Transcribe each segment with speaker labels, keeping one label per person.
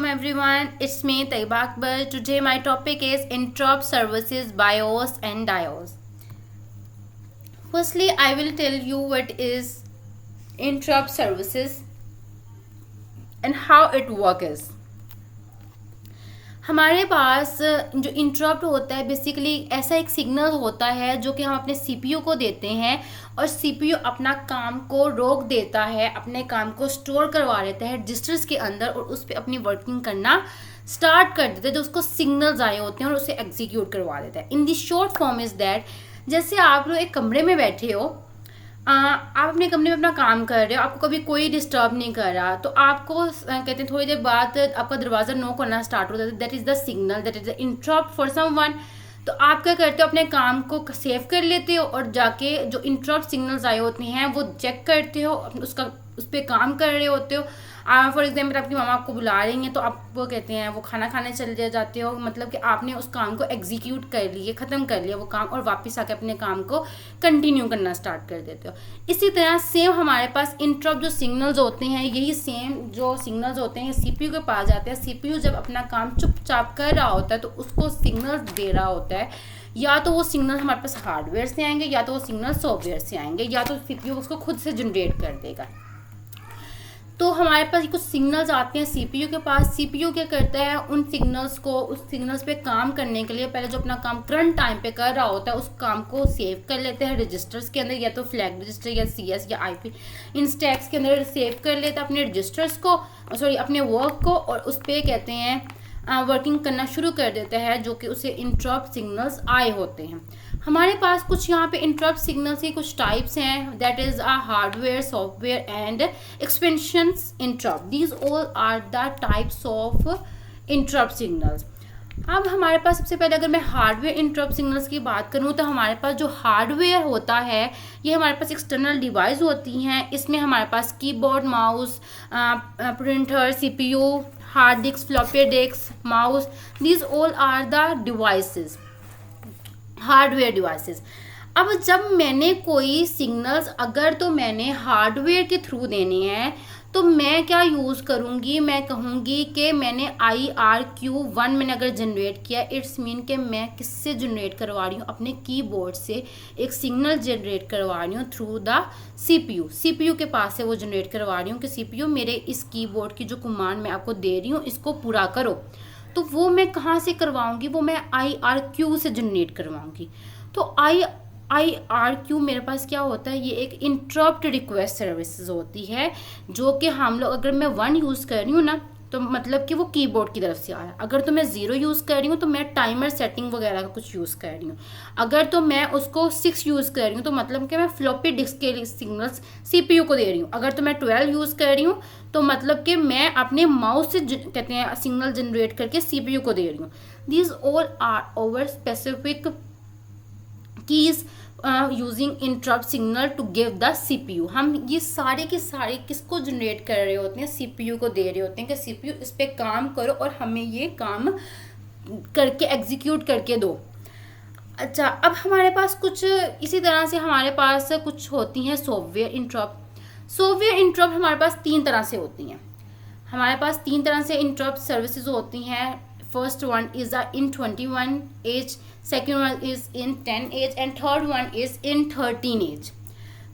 Speaker 1: everyone, it's me Taiba Akbar. Today my topic is interrupt services, BIOS and DIOS. Firstly, I will tell you what is interrupt services and how it works. हमारे पास जो interrupt होता है basically ऐसा एक signal होता है जो कि हम अपने सीपीयू को देते हैं और सीपीयू अपना काम को रोक देता है, अपने काम को स्टोर करवा लेता है रजिस्टर्स के अंदर और उस पर अपनी वर्किंग करना स्टार्ट कर देते हैं। जो उसको सिग्नल्स आए होते हैं और उसे एग्जीक्यूट करवा देता है। In the short form is that, जैसे आप लोग एक कमरे में बैठे हो, आप अपने कमरे में अपना काम कर रहे हो, आपको कभी कोई डिस्टर्ब नहीं कर रहा, तो आपको कहते हैं थोड़ी देर बाद आपका दरवाज़ा नॉक करना स्टार्ट होता है। That is the signal, that is the interrupt for someone. तो आप क्या करते हो, अपने काम को सेव कर लेते हो और जाके जो इंटरप्ट सिग्नल्स आए होते हैं वो चेक करते हो, उस पर काम कर रहे होते हो। फॉर एग्जाम्पल आपकी मामा आपको बुला रही हैं तो आप वो कहते हैं वो खाना खाने चले जाते हो, मतलब कि आपने उस काम को एग्जीक्यूट कर लिए, ख़त्म कर लिया वो काम और वापस आके अपने काम को कंटिन्यू करना स्टार्ट कर देते हो। इसी तरह सेम हमारे पास इंटरप्ट जो सिग्नल्स होते हैं, यही सेम जो सिग्नल्स होते हैं सीपीयू के पास जाते हैं। सीपीयू जब अपना काम चुपचाप कर रहा होता है तो उसको सिग्नल्स दे रहा होता है। या तो वो सिग्नल हमारे पास हार्डवेयर से आएंगे या तो वो सिग्नल सॉफ्टवेयर से आएंगे या तो सीपीयू उसको खुद से जनरेट कर देगा। तो हमारे पास कुछ सिग्नल्स आते हैं सीपीयू के पास। सीपीयू क्या करता है, उन सिग्नल्स पे काम करने के लिए पहले जो अपना काम करंट टाइम पे कर रहा होता है उस काम को सेव कर लेते हैं रजिस्टर्स के अंदर, या तो फ्लैग रजिस्टर या सीएस या आईपी इन स्टैक्स के अंदर सेव कर लेता है अपने रजिस्टर्स को, अपने वर्क को, और उस पर कहते हैं वर्किंग करना शुरू कर देता है जो कि उसे इंटरप्ट सिग्नल्स आए होते हैं। हमारे पास कुछ यहाँ पे इंटरप्ट सिग्नल्स की कुछ टाइप्स हैं, that is hardware, software and exceptions interrupt. These all are the types of interrupt signals. अब हमारे पास सबसे पहले अगर मैं हार्डवेयर इंटरप्ट सिग्नल्स की बात करूँ तो हमारे पास जो हार्डवेयर होता है ये हमारे पास एक्सटर्नल डिवाइस होती हैं। इसमें हमारे पास keyboard, mouse, printer, CPU, hard disk, floppy disk, mouse, these all are the devices, hardware devices. अब जब मैंने कोई सिग्नल्स अगर तो मैंने हार्डवेयर के थ्रू देने हैं तो मैं क्या यूज़ करूँगी, मैं कहूँगी कि मैंने IRQ1 मैंने अगर जनरेट किया, इट्स मीन कि मैं किससे जनरेट करवा रही हूँ, अपने कीबोर्ड से एक सिग्नल जनरेट करवा रही हूँ थ्रू द सीपीयू के पास से वो जनरेट करवा रही हूँ कि सीपीयू मेरे इस कीबोर्ड की जो कमांड मैं आपको दे रही हूँ इसको पूरा करो। तो वो मैं कहाँ से करवाऊँगी, वो मैं IRQ से जनरेट करवाऊँगी। तो IRQ मेरे पास क्या होता है, ये एक इंटरप्ट रिक्वेस्ट सर्विसेज होती है जो कि हम लोग, अगर मैं 1 यूज़ कर रही हूँ ना तो मतलब कि वो कीबोर्ड की तरफ से आया। अगर तो मैं 0 यूज़ कर रही हूँ तो मैं टाइमर सेटिंग वगैरह का कुछ यूज़ कर रही हूँ। अगर तो मैं उसको 6 यूज़ कर रही हूँ तो मतलब कि मैं फ्लॉपी डिस्क के सिग्नल्स सीपीयू को दे रही हूँ। अगर तो मैं 12 यूज़ कर रही हूँ तो मतलब कि मैं अपने माउस से कहते हैं सिग्नल जनरेट करके सीपीयू को दे रही हूँ। These all are over specific keys using interrupt signal to give the CPU. हम ये सारे के सारे किसको जनरेट कर रहे होते हैं, सीपीयू को दे रहे होते हैं कि सीपीयू इस पे काम करो और हमें ये काम करके एग्जीक्यूट करके दो। अच्छा, अब हमारे पास कुछ इसी तरह से हमारे पास कुछ होती हैं सॉफ्टवेयर इंटरप्ट। सॉफ्टवेयर इंटरप्ट हमारे पास 3 तरह से होती हैं। हमारे पास 3 तरह से इंटरप्ट सर्विसेज होती हैं। First one is in 21 H, second one is in 10 H and third one is in 13 H.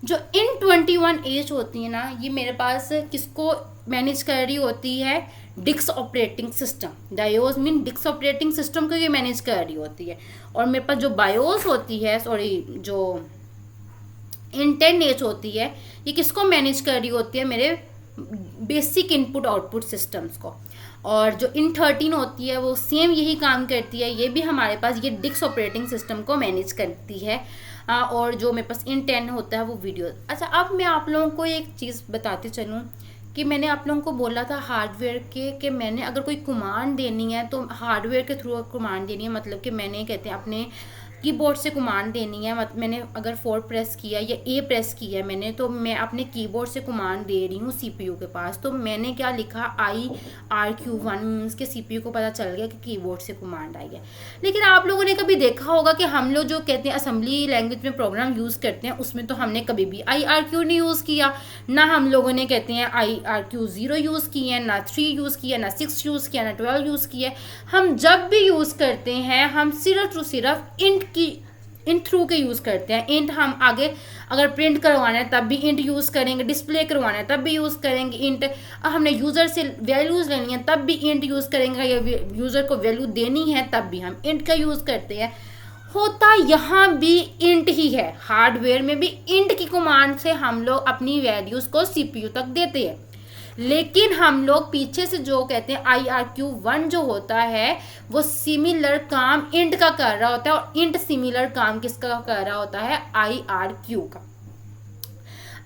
Speaker 1: जो इन 21 एज होती है ना, ये मेरे पास किसको मैनेज कर रही होती है, disk operating system. DOS mean disk operating system को ये मैनेज कर रही होती है। और मेरे पास जो बायोस होती है, जो इन 10 एज होती है, ये किसको मैनेज कर रही होती है, मेरे बेसिक इनपुट आउटपुट सिस्टम्स को। और जो इन 13 होती है वो सेम यही काम करती है, ये भी हमारे पास ये डिस्क ऑपरेटिंग सिस्टम को मैनेज करती है। और जो मेरे पास इन 10 होता है वो वीडियो। अच्छा, अब मैं आप लोगों को एक चीज़ बताती चलूँ कि मैंने आप लोगों को बोला था हार्डवेयर के कि मैंने अगर कोई कमांड देनी है तो हार्डवेयर के थ्रू कमांड देनी है, मतलब कि मैंने कहते हैं अपने कीबोर्ड से कमांड देनी है, मैंने अगर 4 प्रेस किया या ए प्रेस किया है मैंने, तो मैं अपने कीबोर्ड से कमांड दे रही हूँ सीपीयू के पास। तो मैंने क्या लिखा, IRQ1 मीन्स के सीपीयू को पता चल गया कि कीबोर्ड से कमांड आई है। लेकिन आप लोगों ने कभी देखा होगा कि हम लोग जो कहते हैं असेंबली लैंग्वेज में प्रोग्राम यूज़ करते हैं, उसमें तो हमने कभी भी IRQ नहीं यूज़ किया, ना हम लोगों ने कहते हैं IRQ0 यूज़ किया है, ना 3 यूज़ किया, ना 6 यूज़ किया, ना 12 यूज़ किया। हम जब भी यूज़ करते हैं हम सिर्फ इंट थ्रू के यूज़ करते हैं। इंट हम आगे अगर प्रिंट करवाना है तब भी इंट यूज़ करेंगे, डिस्प्ले करवाना है तब भी यूज़ करेंगे इंट, हमने यूज़र से वैल्यूज़ लेनी है तब भी इंट यूज़ करेंगे, या यूज़र को वैल्यू देनी है तब भी हम इंट का यूज़ करते हैं। होता यहाँ भी इंट ही है, हार्डवेयर में भी इंट की कमांड से हम लोग अपनी वैल्यूज़ को सीपीयू तक देते हैं। लेकिन हम लोग पीछे से जो कहते हैं IRQ1 जो होता है वो सिमिलर काम इंट का कर रहा होता है, और इंट सिमिलर काम किसका कर रहा होता है, IRQ का।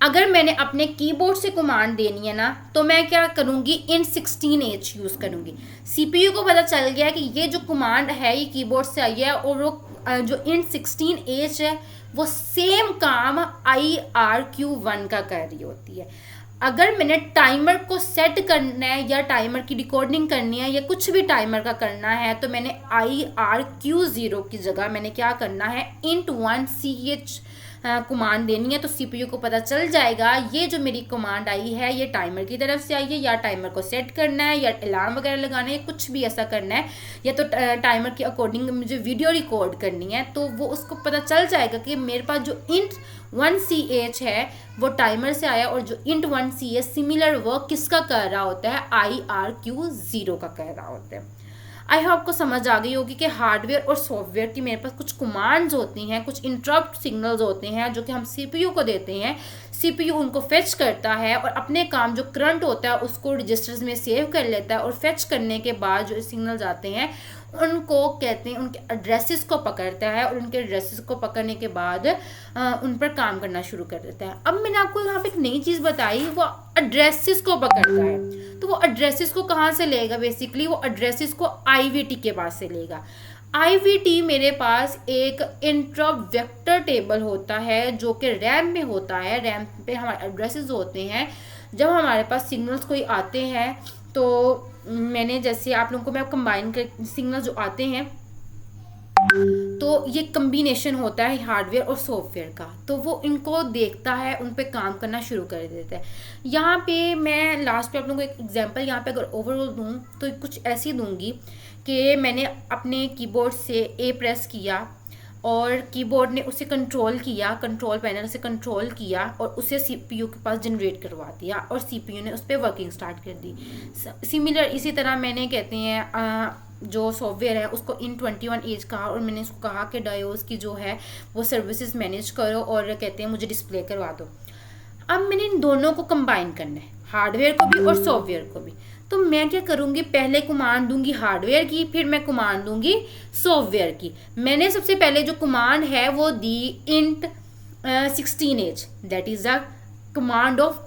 Speaker 1: अगर मैंने अपने कीबोर्ड से कमांड देनी है ना, तो मैं क्या करूंगी, int 16H यूज़ करूंगी। सीपीयू को पता चल गया कि ये जो कमांड है ये कीबोर्ड से आई है, और वो जो int 16H है वो सेम काम IRQ1 का कर रही होती है। अगर मैंने टाइमर को सेट करना है या टाइमर की रिकॉर्डिंग करनी है या कुछ भी टाइमर का करना है, तो मैंने IRQ0 की जगह मैंने क्या करना है, int 1CH कमांड देनी है। तो सीपीयू को पता चल जाएगा ये जो मेरी कमांड आई है ये टाइमर की तरफ से आई है, या टाइमर को सेट करना है, या अलार्म वगैरह लगाना है, कुछ भी ऐसा करना है, या तो टाइमर के अकॉर्डिंग मुझे वीडियो रिकॉर्ड करनी है, तो वो उसको पता चल जाएगा कि मेरे पास जो int 1CH है वो टाइमर से आया, और जो int 1CH सिमिलर वर्क किसका कर रहा होता है, IRQ0 का कर रहा होता है। आई होप को समझ आ गई होगी कि हार्डवेयर और सॉफ्टवेयर की मेरे पास कुछ कमांड्स होती हैं, कुछ इंटरप्ट सिग्नल्स होते हैं जो कि हम सीपीयू को देते हैं। सीपीयू उनको फेच करता है और अपने काम जो करंट होता है उसको रजिस्टर्स में सेव कर लेता है, और फेच करने के बाद जो सिग्नल्स आते हैं उनको कहते हैं, उनके एड्रेसेस को पकड़ता है, और उनके एड्रेसेस को पकड़ने के बाद उन पर काम करना शुरू कर देता है। अब मैंने आपको यहाँ पे एक नई चीज़ बताई, वो एड्रेसेस को पकड़ता है। तो वो एड्रेसेस को कहाँ से लेगा, बेसिकली वो एड्रेसेस को IVT के पास से लेगा। IVT मेरे पास एक इंटरप्ट वेक्टर टेबल होता है जो कि रैम में होता है। रैम पे हमारे एड्रेसेस होते हैं। जब हमारे पास सिग्नल्स कोई आते हैं तो मैंने जैसे आप लोगों को मैं कंबाइन कर सिग्नल जो आते हैं, तो ये कम्बिनेशन होता है हार्डवेयर और सॉफ्टवेयर का, तो वो इनको देखता है, उन पे काम करना शुरू कर देता है। यहाँ पे मैं लास्ट पे आप लोगों को एक एग्जांपल यहाँ पे अगर ओवरऑल दूँ तो कुछ ऐसी दूंगी कि मैंने अपने कीबोर्ड से ए प्रेस किया और कीबोर्ड ने उसे कंट्रोल किया, कंट्रोल पैनल से कंट्रोल किया और उसे सीपीयू के पास जनरेट करवा दिया, और सीपीयू ने उस पर वर्किंग स्टार्ट कर दी। सिमिलर इसी तरह मैंने कहते हैं जो सॉफ्टवेयर है उसको int 21H कहा, और मैंने उसको कहा कि डायोस की जो है वो सर्विसेज मैनेज करो, और कहते हैं मुझे डिस्प्ले करवा दो। अब मैंने इन दोनों को कंबाइन करना है, हार्डवेयर को भी और सॉफ्टवेयर को भी। तो मैं क्या करूँगी, पहले कमांड दूंगी हार्डवेयर की, फिर मैं कमांड दूंगी सॉफ्टवेयर की। मैंने सबसे पहले जो कमांड है वो दी int 16H, that is the command of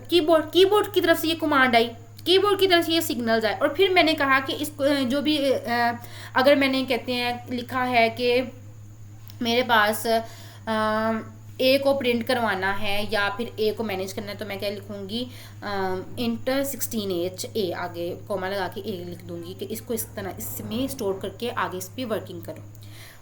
Speaker 1: keyboard की तरफ से ये कमांड आई, कीबोर्ड की तरफ से ये सिग्नल्स आए। और फिर मैंने कहा कि इसको जो भी अगर मैंने कहते हैं लिखा है कि मेरे पास ए को प्रिंट करवाना है या फिर ए को मैनेज करना है, तो मैं क्या लिखूंगी, int 16H ए, आगे कॉमा लगा के ए लिख दूंगी कि इसको इस तरह इसमें स्टोर करके आगे इस पर वर्किंग करो।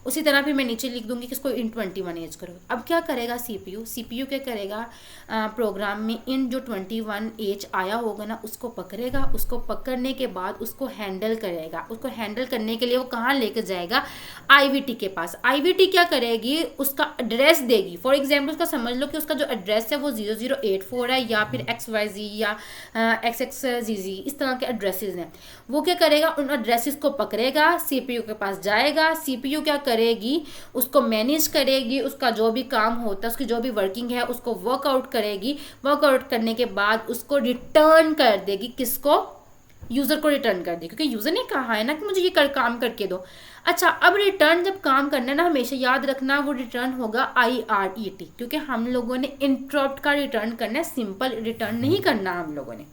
Speaker 1: उसी तरह फिर मैं नीचे लिख दूंगी कि इसको int 21H करो। अब क्या करेगा सीपीयू क्या करेगा, प्रोग्राम में int जो 21H आया होगा ना उसको पकड़ेगा, उसको पकड़ने के बाद उसको हैंडल करेगा। उसको हैंडल करने के लिए वो कहाँ लेके जाएगा, IVT के पास। IVT क्या करेगी, उसका एड्रेस देगी। फॉर एग्जाम्पल उसका समझ लो कि उसका जो एड्रेस है वो 0084 है, या फिर XYZ या XXZZ, इस तरह के एड्रेसेस हैं। वो क्या करेगा, उन एड्रेसेस को पकड़ेगा, सीपीयू के पास जाएगा, सीपीयू क्या करेगी, उसको मैनेज करेगी, उसका जो भी काम होता है, उसकी जो भी वर्किंग है उसको वर्कआउट करेगी। वर्कआउट करने के बाद उसको रिटर्न कर देगी, किसको, यूजर को रिटर्न कर देगी, क्योंकि यूजर ने कहा है ना कि मुझे ये काम करके दो। अच्छा, अब रिटर्न जब काम करना है ना, हमेशा याद रखना वो रिटर्न होगा IRET, क्योंकि हम लोगों ने इंटरप्ट का रिटर्न करना है, सिंपल रिटर्न नहीं करना हम लोगों ने।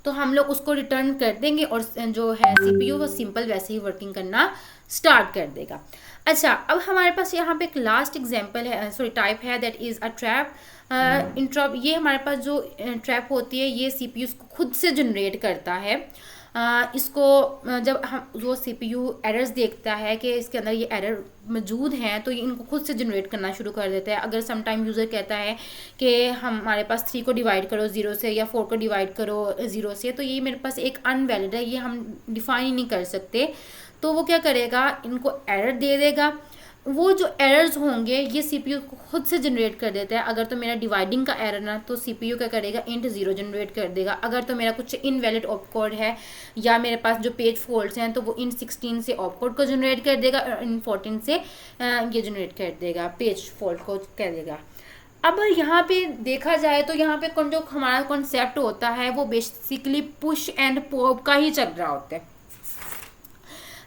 Speaker 1: तो हम लोग उसको रिटर्न कर देंगे और जो है CPU वो सिंपल वैसे ही वर्किंग करना स्टार्ट कर देगा। अच्छा, अब हमारे पास यहाँ पे एक लास्ट एग्जांपल है, सॉरी टाइप है, that is a trap interrupt. ये हमारे पास जो ट्रैप होती है ये CPU को खुद से जनरेट करता है। इसको जब हम जो CPU एरर्स देखता है कि इसके अंदर ये एरर मौजूद हैं तो ये इनको खुद से जनरेट करना शुरू कर देता है। अगर सम टाइम यूज़र कहता है कि हमारे पास 3 को डिवाइड करो 0 से या 4 को डिवाइड करो 0 से, तो ये मेरे पास एक अनवैलिड है, ये हम डिफाइन ही नहीं कर सकते। तो वो क्या करेगा, इनको एरर दे देगा। वो जो एरर्स होंगे ये CPU को खुद से जनरेट कर देता है। अगर तो मेरा डिवाइडिंग का एरर ना, तो CPU क्या करेगा, इंट 0 जनरेट कर देगा। अगर तो मेरा कुछ इनवैलिड ऑपकोड है या मेरे पास जो पेज फॉल्ट्स हैं तो वो इन 16 से ऑपकोड को जनरेट कर देगा और इन 14 से ये जनरेट कर देगा, पेज फॉल्ट को कर देगा। अब यहाँ पे देखा जाए तो यहाँ पे जो हमारा कॉन्सेप्ट होता है वो बेसिकली पुश एंड पॉप का ही चल रहा होता है।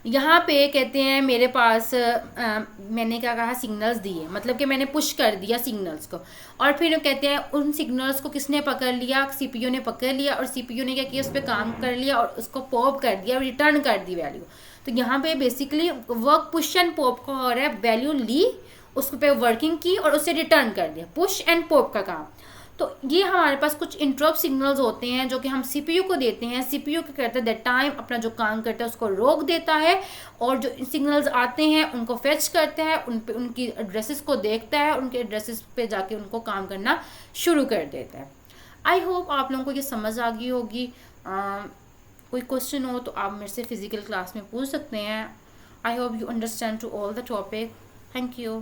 Speaker 1: यहाँ पे कहते हैं मेरे पास मैंने क्या कहा, सिग्नल्स दिए, मतलब कि मैंने पुश कर दिया सिग्नल्स को, और फिर कहते हैं उन सिग्नल्स को किसने पकड़ लिया, CPU ने पकड़ लिया, और CPU ने क्या किया, उस पर काम कर लिया और उसको पॉप कर दिया और रिटर्न कर दी वैल्यू। तो यहाँ पे basically work push and pop का हो रहा है, वैल्यू ली, उस पर वर्किंग की और उसे रिटर्न कर दिया, पुश एंड पॉप का काम। तो ये हमारे पास कुछ इंटरप्ट सिग्नल्स होते हैं जो कि हम CPU को देते हैं। CPU क्या करता है, दैट टाइम अपना जो काम करता है उसको रोक देता है और जो सिग्नल्स आते हैं उनको फेच करता है, उन पे उनकी एड्रेसेस को देखता है, उनके एड्रेसेस पे जाके उनको काम करना शुरू कर देता है। आई होप आप लोगों को ये समझ आ गई होगी। कोई क्वेश्चन हो तो आप मेरे से फिजिकल क्लास में पूछ सकते हैं। I hope you understand to all the topic. Thank you.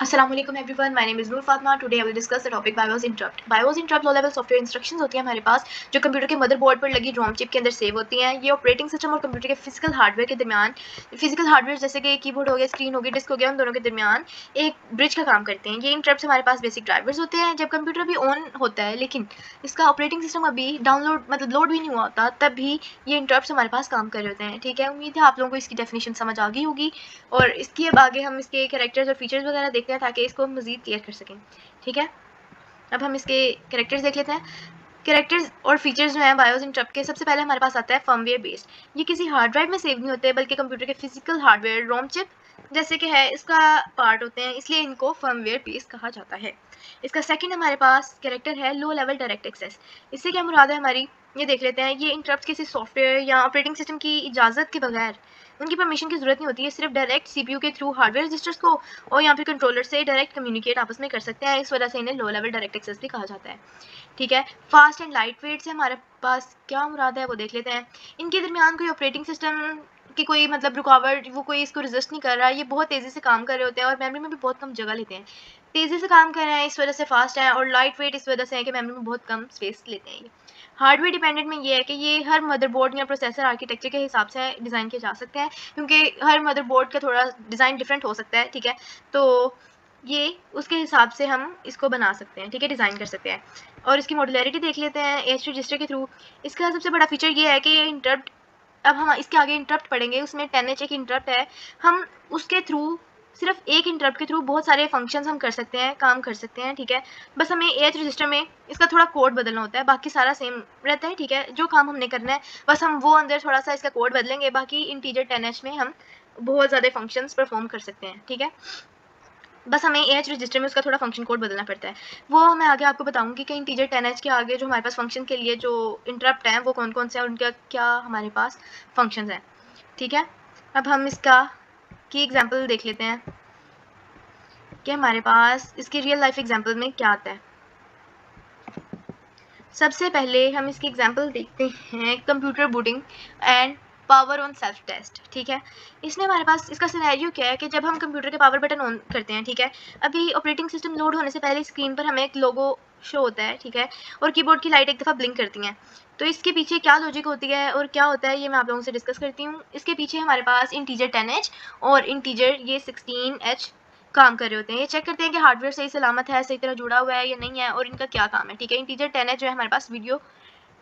Speaker 2: Assalamualaikum everyone, my name is Noor Fatma. Today I will discuss the topic BIOS interrupt. BIOS interrupt low level software instructions होती हैं हमारे पास जो computer के motherboard पर लगी ROM chip के अंदर save होती हैं। ये ऑपरेटिंग सिस्टम और कंप्यूटर के फिजिकल हार्डवेयर के दरमियान, फिजिकल हार्डवेयर जैसे कि कीबोर्ड हो गया, स्क्रीन हो गई, डिस्क हो गया, उन दोनों के दरमियान एक ब्रिज का काम करते हैं। ये इंटरप्ट हमारे पास बेसिक ड्राइवर्स होते हैं। जब कंप्यूटर भी ऑन होता है लेकिन इसका ऑपरेटिंग सिस्टम अभी डाउनलोड मतलब लोड भी नहीं हुआ होता, तब भी ये इंटरप्ट हमारे पास काम कर रहे होते हैं। ठीक है, उम्मीद है आप लोगों को इसकी डेफिनेशन समझ आ गई होगी और इसकी अब आगे हम इसके कैरेक्टर्स और फीचर्स वगैरह देखते हैं ताकि इसको मज़ीद क्लियर कर सकें। ठीक है, अब हम इसके कैरेक्टर्स देख लेते हैं। कैरेक्टर्स और फीचर्स जो हैं बायोस इंटरप्ट के, सबसे पहले हमारे पास आता है फर्मवेयर बेस्ड। ये किसी हार्ड ड्राइव में सेव नहीं होते बल्कि कंप्यूटर के फिजिकल हार्डवेयर रोम चिप जैसे कि है इसका पार्ट होते हैं, इसलिए इनको फर्मवेयर बेस्ड कहा जाता है। इसका सेकंड हमारे पास कैरेक्टर है लो लेवल डायरेक्ट एक्सेस। इससे क्या मुराद है हमारी, ये देख लेते हैं। ये इंटरप्ट किसी सॉफ्टवेयर या ऑपरेटिंग सिस्टम की इजाज़त के बगैर, उनकी परमिशन की ज़रूरत नहीं होती है, सिर्फ डायरेक्ट CPU के थ्रू हार्डवेयर रजिस्टर्स को और या फिर कंट्रोलर से डायरेक्ट कम्युनिकेट आपस में कर सकते हैं। इस वजह से इन्हें लो लेवल डायरेक्ट एक्सेस भी कहा जाता है। ठीक है, फास्ट एंड लाइट वेट से हमारे पास क्या मुराद है वो देख लेते हैं। इनके दरमियान कोई ऑपरेटिंग सिस्टम की कोई मतलब रुकावट, वो कोई इसको रेजिस्ट नहीं कर रहा, ये बहुत तेज़ी से काम कर रहे होते हैं और मेमोरी में भी बहुत कम जगह लेते हैं। तेज़ी से काम कर रहे हैं इस वजह से फास्ट है, और लाइट वेट इस वजह से है कि मेमोरी में बहुत कम स्पेस लेते हैं। ये हार्डवेयर डिपेंडेंट में ये है कि ये हर मदरबोर्ड या प्रोसेसर आर्किटेक्चर के हिसाब से डिज़ाइन किए जा सकते हैं, क्योंकि हर मदरबोर्ड का थोड़ा डिज़ाइन डिफरेंट हो सकता है। ठीक है, तो ये उसके हिसाब से हम इसको बना सकते हैं। ठीक है, डिज़ाइन कर सकते हैं। और इसकी मॉड्यूलरिटी देख लेते हैं एच रजिस्टर के थ्रू। इसका सबसे बड़ा फीचर ये है कि ये इंटरप्ट, अब हम इसके आगे इंटरप्ट पढ़ेंगे, उसमें 10H एक इंटरप्ट है, हम उसके थ्रू सिर्फ एक इंटरप्ट के थ्रू बहुत सारे फंक्शंस हम कर सकते हैं, काम कर सकते हैं। ठीक है, बस हमें एच रजिस्टर में इसका थोड़ा कोड बदलना होता है, बाकी सारा सेम रहता है। ठीक है, जो काम हमने करना है बस हम वो अंदर थोड़ा सा इसका कोड बदलेंगे, बाकी इंटीजर 10H में हम बहुत ज़्यादा फंक्शंस परफॉर्म कर सकते हैं। ठीक है, बस हमें एच रजिस्टर में उसका थोड़ा फंक्शन कोड बदलना पड़ता है। वो मैं आगे आपको बताऊंगी कि इंटीजर 10H के आगे जो हमारे पास फंक्शन के लिए जो इंटरप्ट हैं वो कौन कौन से हैं और उनका क्या हमारे पास फंक्शंस हैं। ठीक है, अब हम इसका की एग्जांपल देख लेते हैं कि हमारे पास इसकी रियल लाइफ एग्जांपल में क्या आता है। सबसे पहले हम इसकी एग्जांपल देखते हैं computer booting and power on self test. ठीक है, इसमें हमारे पास इसका सिनेरियो क्या है कि जब हम कंप्यूटर के पावर बटन ऑन करते हैं, ठीक है, अभी ऑपरेटिंग सिस्टम लोड होने से पहले स्क्रीन पर हमें एक लोगो शो होता है। ठीक है, और कीबोर्ड की लाइट एक दफ़ा ब्लिंक करती हैं। तो इसके पीछे क्या लॉजिक होती है और क्या होता है ये मैं आप लोगों से डिस्कस करती हूँ। इसके पीछे हमारे पास इंटीजर 10H और इंटीजर ये 16H काम कर रहे होते हैं। ये चेक करते हैं कि हार्डवेयर सही सलामत है, सही तरह जुड़ा हुआ है या नहीं है, और इनका क्या काम है। ठीक है, इंटीजर 10H जो है हमारे पास वीडियो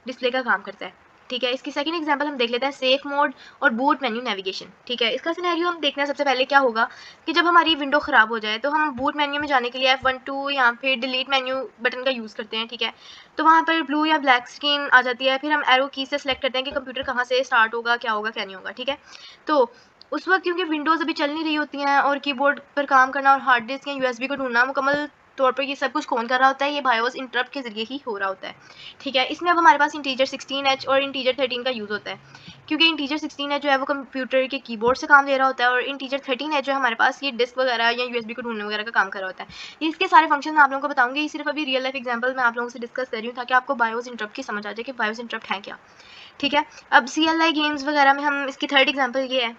Speaker 2: डिस्प्ले का काम करता है। ठीक है। इसकी सेकंड एग्जांपल हम देख लेते हैं सेफ मोड और बूट मेन्यू नेविगेशन। ठीक है, इसका सिनेरियो हम देखना है सबसे पहले क्या होगा कि जब हमारी विंडो ख़राब हो जाए तो हम बूट मेन्यू में जाने के लिए F12 या फिर डिलीट मेन्यू बटन का यूज़ करते हैं। ठीक है, तो वहाँ पर ब्लू या ब्लैक स्क्रीन आ जाती है, फिर हम एरो की से सेलेक्ट करते हैं कि कंप्यूटर कहाँ से स्टार्ट होगा, क्या होगा, क्या नहीं होगा। ठीक है, तो उस वक्त क्योंकि विंडोज़ अभी चल नहीं रही होती हैं और कीबोर्ड पर काम करना और हार्ड डिस्क या यूएसबी को ढूंढना मुकम्मल तौर पर ये सब कुछ कौन कर रहा होता है, ये बायोस इंटरप्ट के ज़रिए ही हो रहा होता है। ठीक है, इसमें अब हमारे पास इंटीजर 16H और इंटीजर 13 का यूज़ होता है, क्योंकि इंटीजर 16H जो है वो कंप्यूटर के कीबोर्ड से काम ले रहा होता है और इंटीजर 13H जो है हमारे पास ये डिस्क वगैरह या यूएसबी को ढूंढने वगैरह का काम कर रहा होता है। इसके सारे फंक्शन मैं आप लोगों को बताऊंगी, ये सिर्फ अभी रियल लाइफ एग्जाम्पल मैं आप लोगों से डिस्कस कर रही हूँ ताकि आपको बायोस इंटरप्ट की समझ आ जाए कि बायोस इंटरप्ट है क्या। ठीक है, अब CLI गेम्स वगैरह में हम इसकी थर्ड एग्जाम्पल ये है।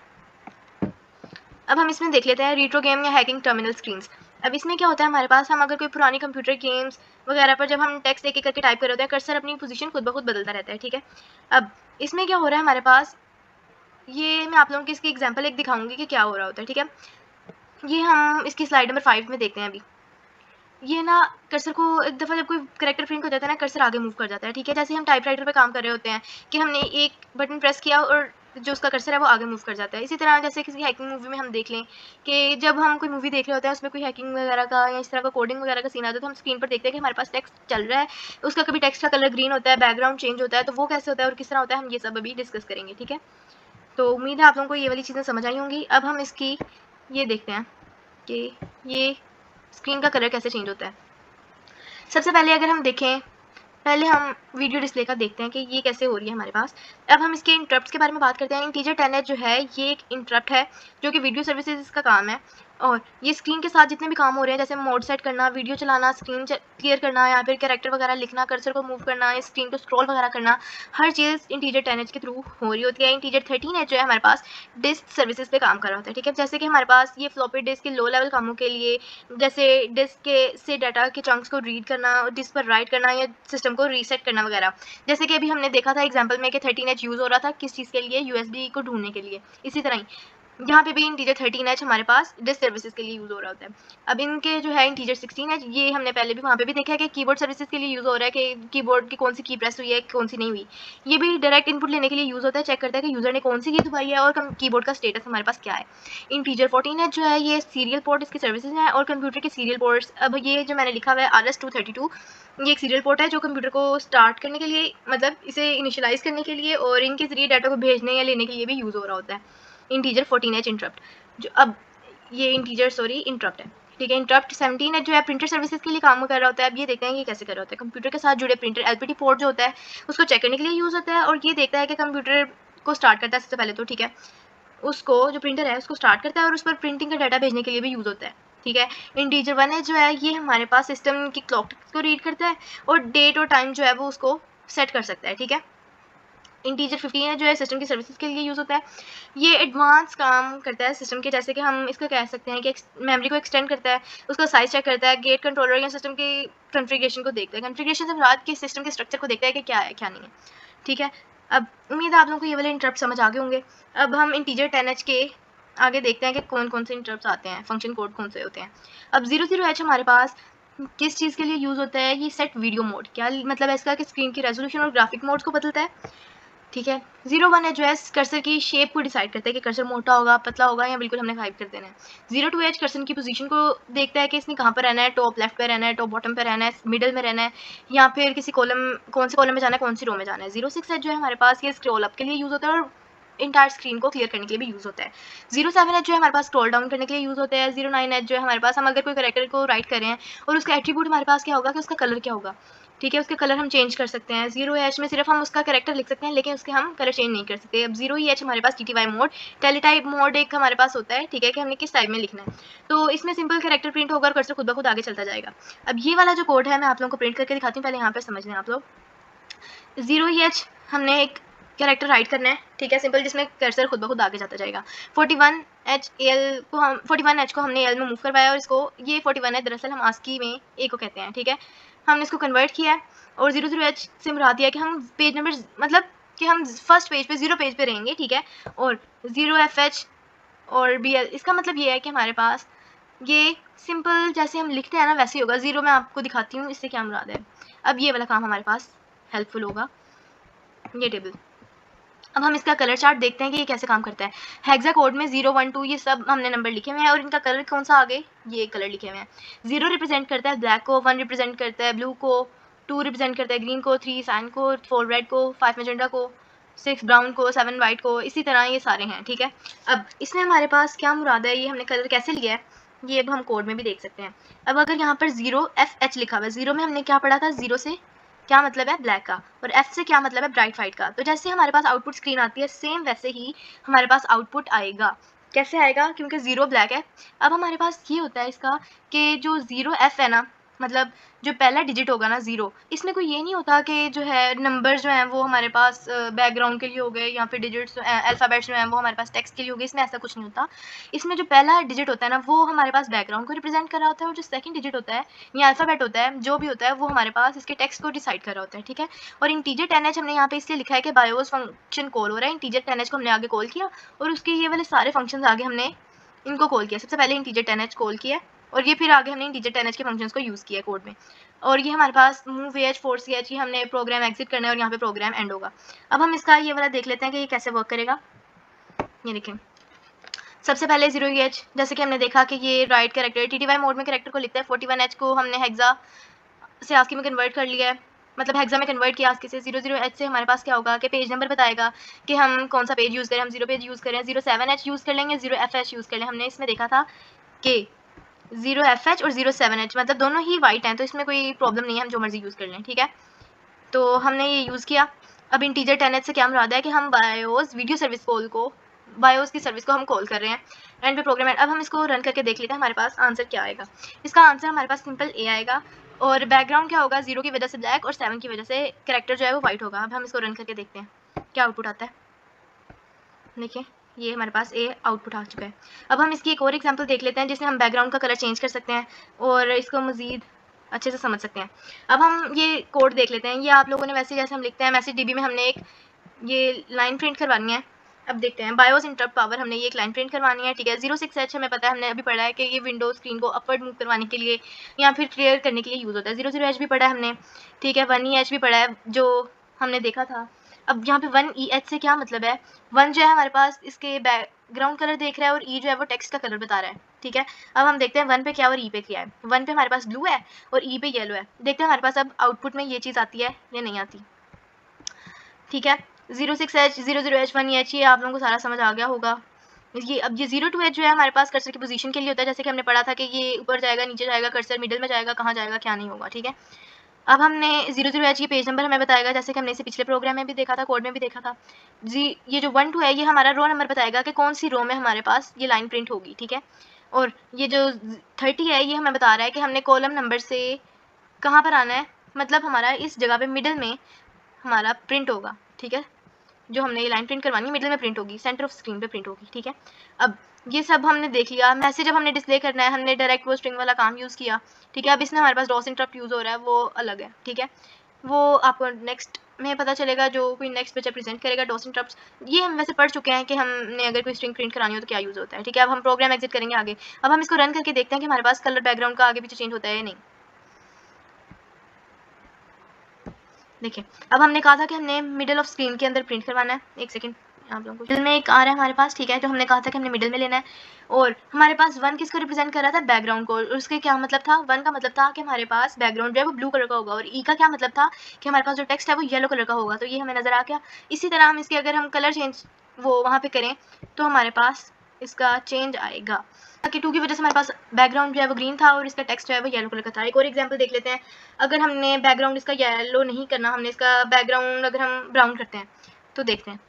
Speaker 2: अब हम इसमें देख लेते हैं रेट्रो गेम या हैकिंग टर्मिनल स्क्रीन्स। अब इसमें क्या होता है हमारे पास, हम अगर कोई पुरानी कंप्यूटर गेम्स वगैरह पर जब हम टेक्स्ट एक एक करके टाइप कर रहे होते हैं, कर्सर अपनी पोजीशन खुद ब खुद बदलता रहता है। ठीक है, अब इसमें क्या हो रहा है हमारे पास, ये मैं आप लोगों की इसकी एग्जांपल एक दिखाऊंगी कि क्या हो रहा होता है। ठीक है, ये हम इसकी स्लाइड नंबर 5 में देखते हैं। अभी ये ना कर्सर को एक दफ़ा जब कोई करैक्टर प्रिंट हो जाता है ना, कर्सर आगे मूव कर जाता है। ठीक है, जैसे हम टाइपराइटर पे काम कर रहे होते हैं कि हमने एक बटन प्रेस किया और जो उसका कर्सर है वो आगे मूव कर जाता है। इसी तरह जैसे किसी हैकिंग मूवी में हम देख लें कि जब हम कोई मूवी देख रहे होते हैं उसमें कोई हैकिंग वगैरह का या इस तरह का कोडिंग वगैरह का सीन आता है, तो हम स्क्रीन पर देखते हैं कि हमारे पास टेक्स्ट चल रहा है, उसका कभी टेक्स्ट का कलर ग्रीन होता है, बैकग्राउंड चेंज होता है, तो वो कैसे होता है और किस तरह होता है, हम ये सब अभी डिस्कस करेंगे। ठीक है, तो उम्मीद है आप लोगों को ये वाली चीज़ें समझ आई होंगी। अब हम इसकी ये देखते हैं कि ये स्क्रीन का कलर कैसे चेंज होता है। सबसे पहले अगर हम देखें, पहले हम वीडियो डिस्प्ले का देखते हैं कि ये कैसे हो रही है हमारे पास। अब हम इसके इंटरप्ट्स के बारे में बात करते हैं। इंटीजर 10H जो है ये एक इंटरप्ट है जो कि वीडियो सर्विसेज का काम है, और ये स्क्रीन के साथ जितने भी काम हो रहे हैं जैसे मोड सेट करना, वीडियो चलाना, स्क्रीन क्लियर करना या फिर कैरेक्टर वगैरह लिखना, कर्सर को मूव करना या स्क्रीन को स्क्रॉल वगैरह करना, हर चीज़ इंटीजर 10H के थ्रू हो रही होती है। इंटीजर 13H जो है हमारे पास डिस्क सर्विसेज पे काम कर रहा होता है। ठीक है, जैसे कि हमारे पास ये फ्लॉपी डिस्क के लो लेवल कामों के लिए, जैसे डिस्क के से डाटा के चंक्स को रीड करना, डिस्क पर राइट करना या सिस्टम को रीसेट करना वगैरह। जैसे कि अभी हमने देखा था एग्जांपल में कि 13H यूज़ हो रहा था किस चीज़ के लिए, यूएसबी को ढूंढने के लिए। इसी तरह ही यहाँ पे भी इंटीजर 13H हमारे पास डिस्क सर्विसेज के लिए यूज़ हो रहा होता है। अब इनके जो है इंटीजर 16H, ये हमने पहले भी वहाँ पे भी देखा है कि कीबोर्ड सर्विसेज के लिए यूज़ हो रहा है कि कीबोर्ड की कौन सी की प्रेस हुई है, कौन सी नहीं हुई। ये भी डायरेक्ट इनपुट लेने के लिए यूज़ होता है, चेक करता है कि यूज़र ने कौन सी की दबाई है और कीबोर्ड का स्टेटस हमारे पास क्या है। इंटीजर 14H जो है ये सीरियल पोर्ट इसकी सर्विसेज हैं और कंप्यूटर के सीरियल पोर्ट्स। अब ये जो मैंने लिखा हुआ है RS-232, ये एक सीरियल पोर्ट है जो कंप्यूटर को स्टार्ट करने के लिए, मतलब इसे इनिशियलाइज़ करने के लिए और इनके ज़रिए डाटा को भेजने या लेने के लिए भी यूज़ हो रहा होता है। इंटीजर 14H इंटरप्ट जो अब ये इंटरप्ट है। ठीक है, इंटरप्ट 17H जो है प्रिंटर सर्विसेज के लिए काम कर रहा होता है। अब ये देखते हैं कि कैसे कर रहा होता है। कंप्यूटर के साथ जुड़े प्रिंटर एलपीटी पोर्ट जो होता है उसको चेक करने के लिए यूज़ होता है, और ये देखता है कि कंप्यूटर को स्टार्ट करता है सबसे पहले तो। ठीक है, उसको जो प्रिंटर है उसको स्टार्ट करता है और उस पर प्रिंटिंग का डाटा भेजने के लिए भी यूज़ होता है। ठीक है, इंटीजर 1H जो है ये हमारे पास सिस्टम की क्लॉक को रीड करता है और डेट और टाइम जो है वो उसको सेट कर सकता है। ठीक है, इंटीजर 15 जो है सिस्टम की सर्विसेज के लिए यूज़ होता है। ये एडवांस काम करता है सिस्टम के, जैसे कि हम इसको कह सकते हैं कि मेमोरी को एक्सटेंड करता है, उसका साइज चेक करता है, गेट कंट्रोलर या सिस्टम की कॉन्फ़िगरेशन को देखता है। कॉन्फ़िगरेशन से मुराद कि सिस्टम के स्ट्रक्चर को देखता है कि क्या है क्या नहीं है। ठीक है, अब उम्मीद है आप लोगों को ये वाले इंटरप्ट समझ आ गए होंगे। अब हम इंटीजर 10H के आगे देखते हैं कि कौन कौन से इंटरप्ट आते हैं, फंक्शन कोड कौन से होते हैं। अब 00H हमारे पास किस चीज़ के लिए यूज़ होता है, ये सेट वीडियो मोड। क्या मतलब है इसका कि स्क्रीन की रेजोल्यूशन और ग्राफिक मोड्स को बदलता है। ठीक है, 01H जो है कर्सर की शेप को डिसाइड करता है कि कर्सर मोटा होगा, पतला होगा या बिल्कुल हमने हाइप कर देना है। 02H कर्सर की पोजीशन को देखता है कि इसने कहाँ पर रहना है, टॉप लेफ्ट पे रहना है, टॉप बॉटम पे रहना है, मिडिल में रहना है, या फिर किसी कॉलम, कौन से कॉलम में जाना है, कौन सी रो में जाना है। 06H जो है हमारे पास ये स्क्रॉल अप के लिए यूज़ होता है और इंटायर स्क्रीन को क्लियर करने के लिए भी यूज़ होता है। 07H जो है हमारे पास स्क्रॉल डाउन करने के लिए यूज़ होता है। 09H जो है हमारे पास, हम अगर कोई कैरेक्टर को राइट कर रहे हैं और उसका एट्रीब्यूट हमारे पास क्या होगा कि उसका कलर क्या होगा। ठीक है, उसके कलर हम चेंज कर सकते हैं। 0H में सिर्फ हम उसका कैरेक्टर लिख सकते हैं लेकिन उसके हम कलर चेंज नहीं कर सकते। अब 0EH हमारे पास TTY मोड, टेलीटाइप मोड एक हमारे पास होता है। ठीक है, कि हमने किस टाइप में लिखना है, तो इसमें सिंपल कैरेक्टर प्रिंट होगा और कर्सर खुद ब खुद आगे चलता जाएगा। अब ये वाला जो कोड है मैं आप लोगों को प्रिंट करके दिखाती हूँ, पहले यहाँ पर समझ लें आप लोग। 0EH हमने एक कैरेक्टर राइट करना है। ठीक है, सिंपल, जिसमें कर्सर खुद ब खुद आगे जाता जाएगा। 41H को हमने एल में मूव करवाया और इसको, ये 41 है दरअसल हम आस्की में ए को कहते हैं। ठीक है, हमने इसको कन्वर्ट किया है और 00H से मुराद दिया कि हम पेज नंबर, मतलब कि हम फर्स्ट पेज पे 0 पेज पे रहेंगे। ठीक है, और 0FH और BL, इसका मतलब ये है कि हमारे पास ये सिंपल जैसे हम लिखते हैं ना वैसे ही होगा। 0 मैं आपको दिखाती हूँ इससे क्या मुराद है। अब ये वाला काम हमारे पास हेल्पफुल होगा, ये टेबल। अब हम इसका कलर चार्ट देखते हैं कि ये कैसे काम करता है। हेक्सा कोड में 0 1 2 ये सब हमने नंबर लिखे हुए हैं और इनका कलर कौन सा आगे ये कलर लिखे हुए हैं। 0 रिप्रेजेंट करता है ब्लैक को, 1 रिप्रेजेंट करता है ब्लू को, 2 रिप्रेजेंट करता है ग्रीन को, 3 सैंड को, 4 रेड को, 5 मैजेंटा को, 6 ब्राउन को, 7 वाइट को, इसी तरह ये सारे हैं। ठीक है, अब इसमें हमारे पास क्या मुराद है, ये हमने कलर कैसे लिया है ये अब हम कोड में भी देख सकते हैं। अब अगर यहाँ पर 0FH लिखा हुआ है, 0 में हमने क्या पढ़ा था, 0 से क्या मतलब है ब्लैक का और F से क्या मतलब है ब्राइट वाइट का। तो जैसे हमारे पास आउटपुट स्क्रीन आती है सेम वैसे ही हमारे पास आउटपुट आएगा। कैसे आएगा, क्योंकि 0 ब्लैक है। अब हमारे पास ये होता है इसका कि जो 0F है ना, मतलब जो पहला डिजिट होगा ना 0, इसमें कोई ये नहीं होता कि जो है नंबर जो हैं वो हमारे पास बैकग्राउंड के लिए हो गए या फिर डिजिट्स अल्फ़ाबेट्स जो हैं वो हमारे पास टेक्स्ट के लिए हो गए। इसमें ऐसा कुछ नहीं होता। इसमें जो पहला डिजिट होता है ना वो हमारे पास बैकग्राउंड को रिप्रेजेंट कर रहा होता है और जो सेकंड डिजिट होता है या अल्फ़ाबेट होता है जो भी होता है वो हमारे पास इसके टेक्स्ट को डिसाइड कर रहा होता है। ठीक है, और इंटीजर 10h हमने यहाँ पे इसलिए लिखा है कि बायोस फंक्शन कॉल हो रहा है। इंटीजर 10h को हमने आगे कॉल किया और उसके ये वाले सारे फंक्शन आगे हमने इनको कॉल किया। सबसे पहले इंटीजर 10h कॉल किया और ये फिर आगे हमने इंटीजर 10h के फंक्शंस को यूज़ किया कोड में। और ये हमारे पास मूव एच 4ch ये हमने प्रोग्राम एग्जिट करना है और यहाँ पे प्रोग्राम एंड होगा। अब हम इसका ये वाला देख लेते हैं कि ये कैसे वर्क करेगा। ये देखें, सबसे पहले 0h जैसे कि हमने देखा कि ये राइट कैरेक्टर TTY मोड में कैरेक्टर को लिखता है। 41h को हमने हेक्सा से आस्की में कन्वर्ट कर लिया है, मतलब हेक्सा में कन्वर्ट किया आस्की से। 00h से हमारे पास क्या होगा कि पेज नंबर बताएगा कि हम कौन सा पेज यूज़ करें, हम 0 पेज यूज़ करें, 07h यूज़ कर लेंगे, 0FH यूज़ कर लें। हमने इसमें देखा था कि 0FH और 07H मतलब दोनों ही वाइट हैं तो इसमें कोई प्रॉब्लम नहीं है, हम जो मर्जी यूज़ कर लें। ठीक है, तो हमने ये यूज़ किया। अब इंटीजर 10h से क्या मुराद है कि हम बायोस वीडियो सर्विस कॉल को, बायोस की सर्विस को हम कॉल कर रहे हैं एंड पे प्रोग्राम एंड। अब हम इसको रन करके देख लेते हैं हमारे पास आंसर क्या आएगा। इसका आंसर हमारे पास सिंपल A आएगा और बैकग्राउंड क्या होगा, 0 की वजह से ब्लैक और 7 की वजह से कैरेक्टर जो है वो वाइट होगा। अब हम इसको रन करके देखते हैं क्या आउटपुट आता है। देखिए ये हमारे पास A आउटपुट आ चुका है। अब हम इसकी एक और एग्जांपल देख लेते हैं जिसमें हम बैकग्राउंड का कलर चेंज कर सकते हैं और इसको मज़ीद अच्छे से समझ सकते हैं। अब हम ये कोड देख लेते हैं। ये आप लोगों ने वैसे जैसे हम लिखते हैं मैसेज DB में हमने एक ये लाइन प्रिंट करवानी है। अब देखते हैं बायोस इंटरप्ट पावर हमने ये एक लाइन प्रिंट करवानी है। ठीक है, 06H हमें पता है, हमने अभी पढ़ा है कि ये विंडो स्क्रीन को अपवर्ड मूव करवाने के लिए या फिर क्लियर करने के लिए यूज़ होता है। 00H भी पढ़ा है हमने। ठीक है, 1EH भी पढ़ा है जो हमने देखा था। अब यहाँ पे 1EH से क्या मतलब है, 1 जो है हमारे पास इसके बैकग्राउंड कलर देख रहा है और E जो है वो टेक्स्ट का कलर बता रहा है। ठीक है, अब हम देखते हैं 1 पे क्या और E पे क्या है। 1 पे हमारे पास ब्लू है और E पे येलो है। देखते हैं हमारे पास अब आउटपुट में ये चीज़ आती है या नहीं आती। ठीक है, 06H 00H 1EH ये आप लोगों को सारा समझ आ गया होगा। ये अब ये 02H जो है हमारे पास कर्सर की पोजीशन के लिए होता है, जैसे कि हमने पढ़ा था कि ये ऊपर जाएगा नीचे जाएगा, कर्सर मिडिल में जाएगा, कहाँ जाएगा क्या नहीं होगा। ठीक है, अब हमने 00H ये पेज नंबर हमें बताएगा, जैसे कि हमने इसे पिछले प्रोग्राम में भी देखा था, कोड में भी देखा था जी। ये जो 1 2 है ये हमारा रो नंबर बताएगा कि कौन सी रो में हमारे पास ये लाइन प्रिंट होगी। ठीक है, और ये जो 30 है ये हमें बता रहा है कि हमने कॉलम नंबर से कहाँ पर आना है, मतलब हमारा इस जगह पे मिडिल में हमारा प्रिंट होगा। ठीक है, जो हमने ये लाइन प्रिंट करवानी मिडिल में प्रिंट होगी, सेंटर ऑफ स्क्रीन पे प्रिंट होगी। ठीक है, अब ये सब हमने देख लिया। मैसेज जब हमने डिस्प्ले करना है हमने डायरेक्ट वो स्ट्रिंग वाला काम यूज़ किया। ठीक है, अब इसमें हमारे पास डॉस इंटरप्ट यूज़ हो रहा है वो अलग है। ठीक है, वो आपको नेक्स्ट में पता चलेगा, जो कोई नेक्स्ट बच्चा प्रेजेंट करेगा डॉस इंटरप्ट। ये हम वैसे पढ़ चुके हैं कि हमने अगर कोई स्ट्रिंग प्रिंट करानी हो तो क्या यूज़ होता है। ठीक है, अब हम प्रोग्राम एग्जिट करेंगे आगे। अब हम इसको रन करके देखते हैं कि हमारे पास कलर बैकग्राउंड का आगे पीछे चेंज होता है या नहीं। देखिए, अब हमने कहा था कि हमने मिडिल ऑफ स्क्रीन के अंदर प्रिंट करवाना है। एक सेकंड, आप लोगों को मिडिल में एक आ रहा है हमारे पास। ठीक है, जो हमने कहा था कि हमने मिडिल में लेना है और हमारे पास 1 किसको रिप्रेजेंट कर रहा था, बैकग्राउंड को। और उसके क्या मतलब था, 1 का मतलब था कि हमारे पास बैकग्राउंड जो है वो ब्लू कलर का होगा और E का क्या मतलब था कि हमारे पास जो टेक्स्ट है वो येलो कलर का होगा। तो ये हमें नज़र आ गया। इसी तरह हम इसके अगर हम कलर चेंज वो वहाँ पे करें तो हमारे पास इसका चेंज आएगा कि 2 की वजह से हमारे पास बैकग्राउंड जो है वो ग्रीन था और इसका टेक्स्ट जो है वो येलो कलर का था। एक और एग्जांपल देख लेते हैं। अगर हमने बैकग्राउंड इसका येलो नहीं करना, हमने इसका बैकग्राउंड अगर हम ब्राउन करते हैं तो देखते हैं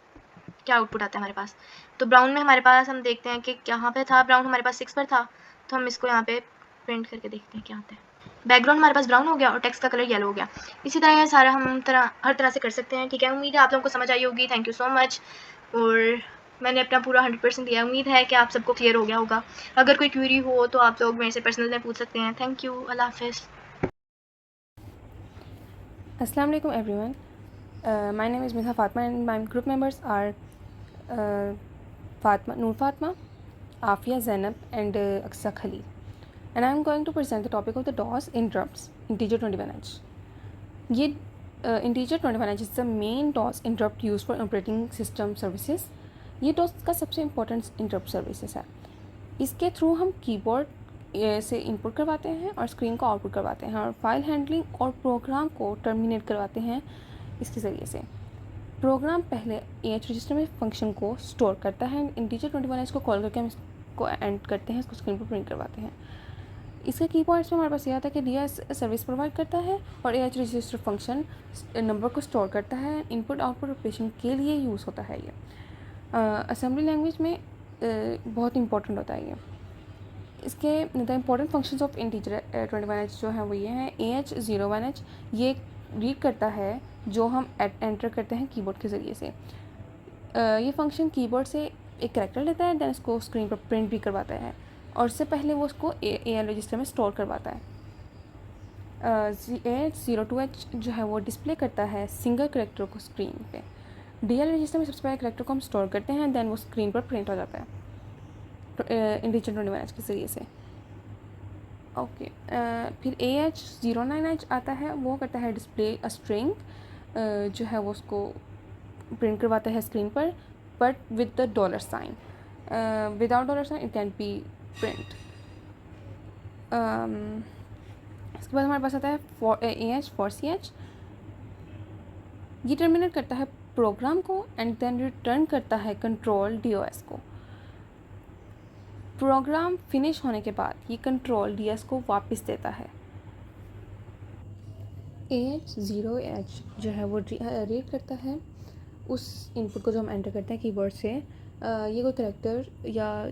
Speaker 2: क्या आउटपुट आता है हमारे पास। तो ब्राउन में हमारे पास हम देखते हैं कि कहाँ पे था ब्राउन, हमारे पास 6 पर था। तो हम इसको यहाँ पे प्रिंट करके देखते हैं क्या आता है। बैकग्राउंड हमारे पास ब्राउन हो गया और टेक्स्ट का कलर येलो हो गया। इसी तरह ये सारा हम हर तरह से कर सकते हैं। ठीक है, उम्मीद है आप लोगों को समझ आई होगी। Thank you so much. और मैंने अपना पूरा 100% दिया। उम्मीद है कि आप सबको क्लियर हो गया होगा। अगर कोई क्वेरी हो तो आप लोग मेरे से पर्सनल में पूछ सकते हैं। थैंक यू, अल्लाह हाफिज़।
Speaker 3: Assalamu alaikum everyone. My name is Mitha Fatma and my group members are Noor Fatma, Afia Zainab and Aqsa Khalil. And I am going to present the topic of the DOS interrupts integer 21H. ये integer 21H is the main DOS interrupt use for operating system services. ये DOS का सबसे important interrupt services है। इसके through हम keyboard से input करवाते हैं और स्क्रीन को आउटपुट करवाते हैं और फाइल हैंडलिंग और प्रोग्राम को टर्मिनेट करवाते हैं इसके ज़रिए से। प्रोग्राम पहले AH रजिस्टर में फंक्शन को स्टोर करता है, इंटीजर 21H को कॉल करके हम इसको एंड करते हैं, इसको स्क्रीन पर प्रिंट करवाते हैं। इसके कीवर्ड्स में हमारे पास ये आता है कि DS सर्विस प्रोवाइड करता है और AH रजिस्टर फंक्शन नंबर को स्टोर करता है। इनपुट आउटपुट ऑपरेशन के लिए यूज़ होता है ये। असेंबली लैंग्वेज में बहुत इंपॉर्टेंट होता है ये। इसके the important functions of integer 21H जो है वो ये हैं। AH01H ये रीड करता है जो हम एंटर करते हैं कीबोर्ड के ज़रिए से। ये फंक्शन कीबोर्ड से एक कैरेक्टर लेता है, दैन इसको स्क्रीन पर प्रिंट भी करवाता है और इससे पहले वो उसको AL रजिस्टर में स्टोर करवाता है। AH02H जो है वो डिस्प्ले करता है सिंगल कैरेक्टर को स्क्रीन पे। DL रजिस्टर में सबसे पहले कैरेक्टर को हम स्टोर करते हैं, दैन वो स्क्रीन पर प्रिंट हो जाता है इंटीजर 21H के ज़रिए से। ओके, फिर AH09H आता है, वो करता है डिस्प्ले अ स्ट्रिंग, जो है वो उसको प्रिंट करवाता है स्क्रीन पर, but with the dollar sign. Without dollar sign it can be print. इसके बाद हमारे पास आता है AH4CH। ये टर्मिनेट करता है प्रोग्राम को एंड देन रिटर्न करता है कंट्रोल DOS को। प्रोग्राम फिनिश होने के बाद ये कंट्रोल DS को वापस देता है। AH0H जो है वो रीड करता है उस इनपुट को जो हम एंटर करते हैं कीबोर्ड से। ये कोई कैरेक्टर या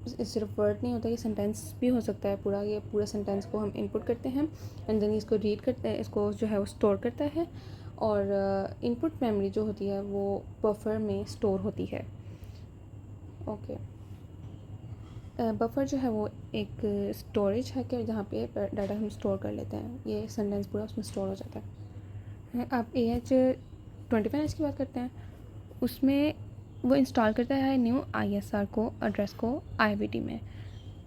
Speaker 3: सिर्फ वर्ड नहीं होता, ये सेंटेंस भी हो सकता है पूरा। ये पूरा सेंटेंस को हम इनपुट करते हैं एंड देन इसको रीड करते हैं, इसको जो है वो स्टोर करता है और इनपुट मेमोरी जो होती है वो बफर में स्टोर होती है। ओके, बफर जो है वो एक स्टोरेज है कि जहाँ पे डाटा हम स्टोर कर लेते हैं, ये सेंटेंस पूरा उसमें स्टोर हो जाता है। अब AH25H की बात करते हैं। उसमें वो इंस्टॉल करता है न्यू ISR को, एड्रेस को IVT में।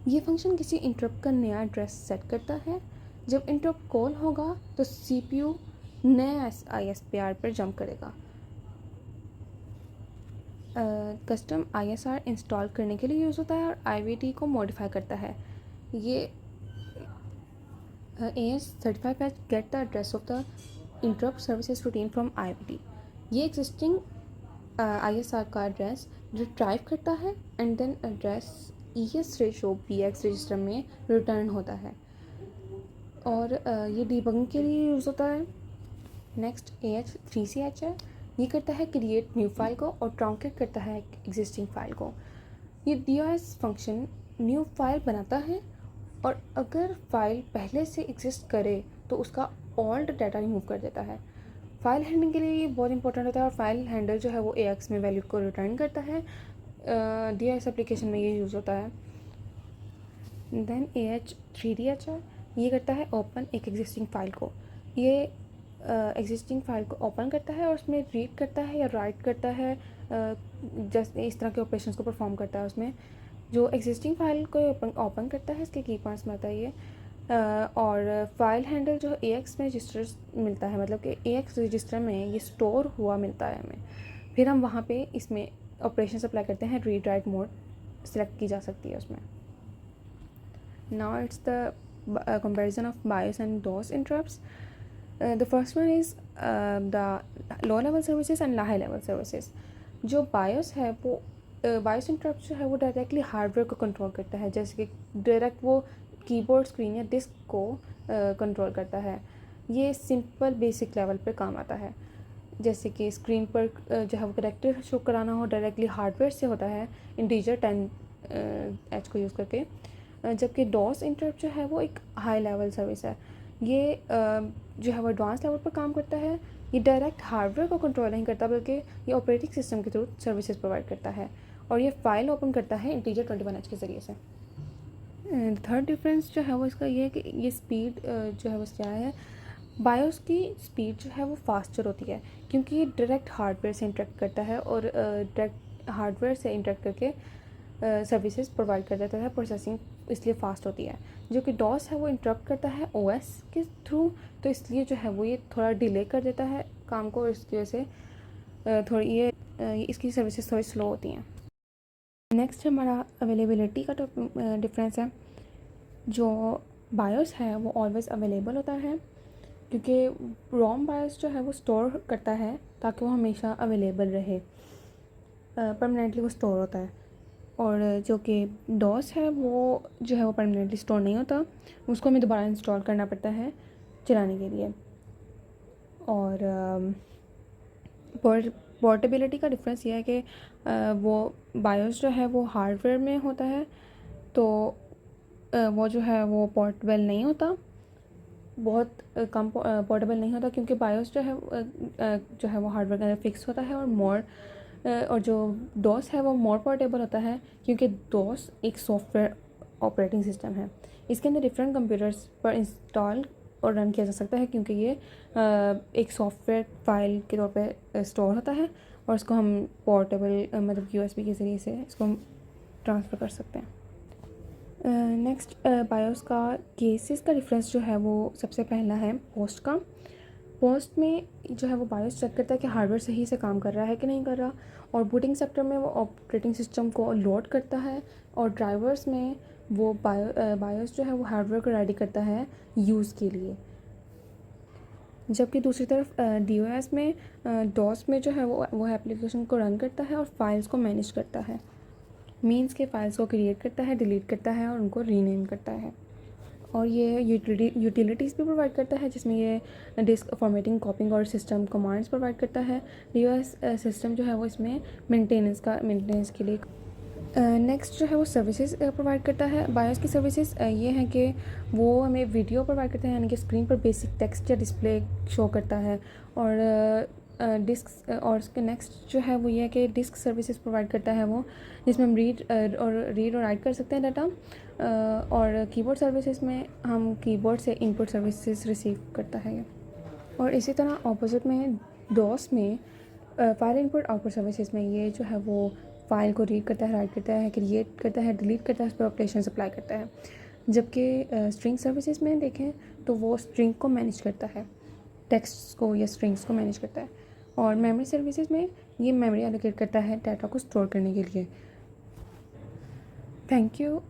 Speaker 3: ये फंक्शन किसी इंटरप्ट का नया एड्रेस सेट करता है। जब इंटरप्ट कॉल होगा तो CPU नया ISPR पर जंप करेगा। कस्टम ISR इंस्टॉल करने के लिए यूज़ होता है और IVT को मॉडिफाई करता है। ये AH35H get the address of the interrupt services routine from IVT। ये एग्जिस्टिंग ISR का एड्रेस रिट्राइव करता है and then address ES ratio BX register में रिटर्न होता है और ये डीबगिंग के लिए यूज़ होता है। नेक्स्ट AH3CH है। ये करता है क्रिएट न्यू फाइल को और ट्रांकेट करता है एग्जिस्टिंग फाइल को। ये DOS फंक्शन न्यू फाइल बनाता है और अगर फाइल पहले से एग्जिस्ट करे तो उसका ओल्ड डाटा रिमूव कर देता है। फाइल हैंडलिंग के लिए ये बहुत इंपॉर्टेंट होता है और फाइल हैंडल जो है वो AX में वैल्यू को रिटर्न करता है। DOS एप्लीकेशन में ये यूज़ होता है। देन AH3DH है। ये करता है ओपन एक एग्जिस्टिंग फाइल को। ये एग्जिस्टिंग फाइल को ओपन करता है और उसमें रीड करता है या राइट करता है, जैसे इस तरह के ऑपरेशंस को परफॉर्म करता है। उसमें जो एग्जिस्टिंग फाइल को ओपन करता है इसके की पार्ट्स में आता है ये। और फाइल हैंडल जो AX में रजिस्टर मिलता है, मतलब कि AX रजिस्टर में ये स्टोर हुआ मिलता है हमें। फिर हम वहाँ पे इसमें ऑपरेशंस अप्लाई करते हैं, रीड राइट मोड सेलेक्ट की जा सकती है उसमें। Now it's the comparison of BIOS and DOS interrupts. The first one is the low level services and high level services। जो BIOS है वो BIOS इंटरप्ट जो है वो डायरेक्टली हार्डवेयर को कंट्रोल करता है, जैसे कि डायरेक्ट वो कीबोर्ड स्क्रीन या डिस्क को कंट्रोल करता है। ये सिंपल बेसिक लेवल पे काम आता है, जैसे कि स्क्रीन पर जो है वो कैरेक्टर शो कराना हो डायरेक्टली हार्डवेयर से होता है इंटीजर 10H को यूज़ करके। जबकि DOS इंटरप्ट जो है वो एक हाई लेवल सर्विस है। ये जो है वो एडवांस लेवल पर काम करता है। ये डायरेक्ट हार्डवेयर को कंट्रोल नहीं करता बल्कि ये ऑपरेटिंग सिस्टम के थ्रू सर्विसेज प्रोवाइड करता है और ये फाइल ओपन करता है इंटीजर 21H के ज़रिए से। थर्ड डिफरेंस जो है वो इसका ये है कि ये स्पीड जो है वो क्या है। BIOS की स्पीड जो है वो फास्टर होती है क्योंकि ये डायरेक्ट हार्डवेयर से इंटरेक्ट करता है और डायरेक्ट हार्डवेयर से इंटरेक्ट करके सर्विसेज प्रोवाइड कर देता है, प्रोसेसिंग इसलिए फ़ास्ट होती है। जो कि डॉस है वो इंटरप्ट करता है ओएस के थ्रू, तो इसलिए जो है वो ये थोड़ा डिले कर देता है काम को, और इसकी वजह से थोड़ी ये इसकी सर्विसेज थोड़ी स्लो होती हैं। नेक्स्ट हमारा अवेलेबिलिटी का डिफरेंस है। जो बायोस है वो ऑलवेज़ अवेलेबल होता है, क्योंकि रोम बायोस जो है वो स्टोर करता है ताकि वो हमेशा अवेलेबल रहे, परमानेंटली वो स्टोर होता है। और जो कि डॉस है वो जो है वो परमानेंटली स्टोर नहीं होता, उसको हमें दोबारा इंस्टॉल करना पड़ता है चलाने के लिए। और पोर्टेबिलिटी का डिफरेंस ये है कि वो बायोस जो है वो हार्डवेयर में होता है, तो वो जो है वो पोर्टेबल नहीं होता, बहुत कम पोर्टेबल नहीं होता, क्योंकि बायोस जो है वो हार्डवेयर के अंदर फिक्स होता है। और जो डॉस है वो मोर पोर्टेबल होता है, क्योंकि डॉस एक सॉफ्टवेयर ऑपरेटिंग सिस्टम है। इसके अंदर डिफरेंट कंप्यूटर्स पर इंस्टॉल और रन किया जा सकता है, क्योंकि ये एक सॉफ्टवेयर फाइल के तौर पे स्टोर होता है, और इसको हम पोर्टेबल मतलब यूएसबी के ज़रिए से इसको हम ट्रांसफ़र कर सकते हैं। नेक्स्ट बायोस का केसेस का डिफरेंस जो है वो सबसे पहला है पोस्ट का। पोस्ट में जो है वो बायोस चेक करता है कि हार्डवेयर सही से काम कर रहा है कि नहीं कर रहा, और बूटिंग सेक्टर में वो ऑपरेटिंग सिस्टम को लोड करता है, और ड्राइवर्स में वो बायोस जो है वो हार्डवेयर को रेडी करता है यूज़ के लिए। जबकि दूसरी तरफ डीओएस में डॉस में जो है वो एप्लीकेशन को रन करता है और फाइल्स को मैनेज करता है, मीन्स के फाइल्स को क्रिएट करता है, डिलीट करता है और उनको रीनेम करता है। और ये यूटिलिटीज़ भी प्रोवाइड करता है, जिसमें ये डिस्क फॉर्मेटिंग, कॉपिंग और सिस्टम कमांड्स प्रोवाइड करता है। डीओएस सिस्टम जो है वो इसमें मेंटेनेंस के लिए। नेक्स्ट जो है वो सर्विसेज प्रोवाइड करता है। बायोस की सर्विसेज ये हैं कि वो हमें वीडियो प्रोवाइड करते हैं, यानी कि स्क्रीन पर बेसिक टेक्स्ट या डिस्प्ले शो करता है। और डिस्क और उसके नेक्स्ट जो है वो ये है कि डिस्क सर्विसेज प्रोवाइड करता है वो, जिसमें हम रीड और राइट कर सकते हैं डाटा। और कीबोर्ड सर्विसेज में हम कीबोर्ड से इनपुट सर्विसेज रिसीव करता है ये। और इसी तरह ऑपोजिट में डॉस में फाइल इनपुट आउटपुट सर्विसेज में ये जो है वो फाइल को रीड करता है, राइट करता है, क्रिएट करता है, डिलीट करता है, उस पर ऑपरेशन अप्लाई करता है। जबकि स्ट्रिंग सर्विसेज में देखें तो वो स्ट्रिंग को मैनेज करता है, टेक्स्ट को या स्ट्रिंग्स को मैनेज करता है। और मेमोरी सर्विसेज में ये मेमोरी एलोकेट करता है डाटा को स्टोर करने के लिए। Thank you.